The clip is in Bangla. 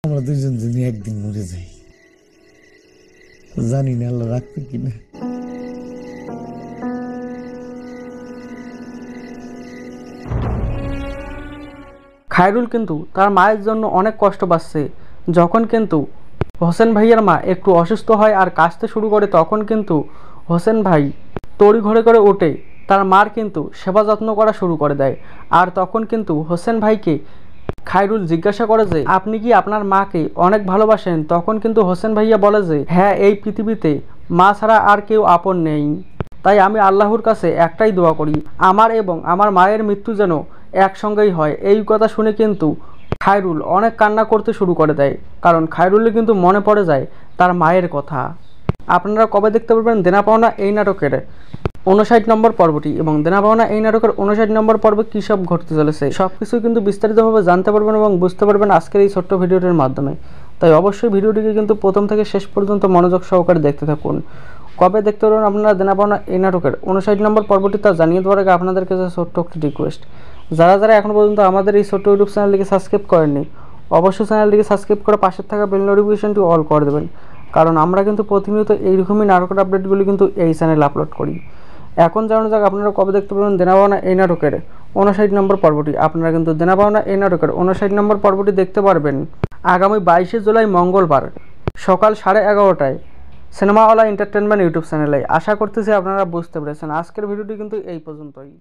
আমরা দুইজন যদি একদিন মরে যাই, জানি না আল্লাহ রাখবে কিনা। খায়রুল কিন্তু তার মায়ের জন্য অনেক কষ্ট পাচ্ছে। যখন কিন্তু হোসেন ভাইয়ের মা একটু অসুস্থ হয় আর কাশতে শুরু করে, তখন কিন্তু হোসেন ভাই তড়িঘড়ি করে ওঠে তার মার কিন্তু সেবা যত্ন করা শুরু করে দেয়। আর তখন কিন্তু হোসেন ভাইকে খায়রুল জিজ্ঞাসা করে যে আপনি কি আপনার মাকে অনেক ভালোবাসেন? তখন কিন্তু হোসেন ভাইয়া বলে যে হ্যাঁ, এই পৃথিবীতে মা ছাড়া আর কেউ আপন নেই। তাই আমি আল্লাহর কাছে একটাই দোয়া করি, আমার এবং আমার মায়ের মৃত্যু যেন একসঙ্গেই হয়। এই কথা শুনে কিন্তু খায়রুল অনেক কান্না করতে শুরু করে দেয়, কারণ খায়রুলের কিন্তু মনে পড়ে যায় তার মায়ের কথা। আপনারা কবে দেখতে পারবেন দেনা পাওনা এই নাটকের 59 নম্বর পর্বটি, এবং দেনা পাওনা এই নাটকের 59 নম্বর পর্বে কী সব ঘটতে চলেছে সব কিছু কিন্তু বিস্তারিতভাবে জানতে পারবেন এবং বুঝতে পারবেন আজকের এই ছোট্ট ভিডিওটির মাধ্যমে। তাই অবশ্যই ভিডিওটিকে কিন্তু প্রথম থেকে শেষ পর্যন্ত মনোযোগ সহকারে দেখতে থাকুন। কবে দেখতে পারবেন আপনারা দেনা পাওনা এই নাটকের 59 নম্বর পর্বটি তা জানিয়ে দেওয়ার আগে আপনাদের কাছে ছোট্ট একটি রিকোয়েস্ট, যারা যারা এখনও পর্যন্ত আমাদের এই ছোট্ট ইউটিউব চ্যানেলটিকে সাবস্ক্রাইব করেননি, অবশ্যই চ্যানেলটিকে সাবস্ক্রাইব করে পাশের থাকা বেল নোটিফিকেশনটি অল করে দেবেন, কারণ আমরা কিন্তু প্রতিনিয়ত এইরকমই নাটকের আপডেটগুলি কিন্তু এই চ্যানেলে আপলোড করি। এখন জানানো যাক আপনারা কবে দেখতে পাবেন দেনা পাওনা এই নাটকের 59 নম্বর পর্বটি। আপনারা কিন্তু দেনা পাওনা এই নাটকের 59 নম্বর পর্বটি দেখতে পারবেন আগামী 22শে জুলাই মঙ্গলবার সকাল 11:30টায় সিনেমাওয়ালা এন্টারটেনমেন্ট ইউটিউব চ্যানেলে। আশা করতেছি আপনারা বুঝতে পেরেছেন। আজকের ভিডিওটি কিন্তু এই পর্যন্তই।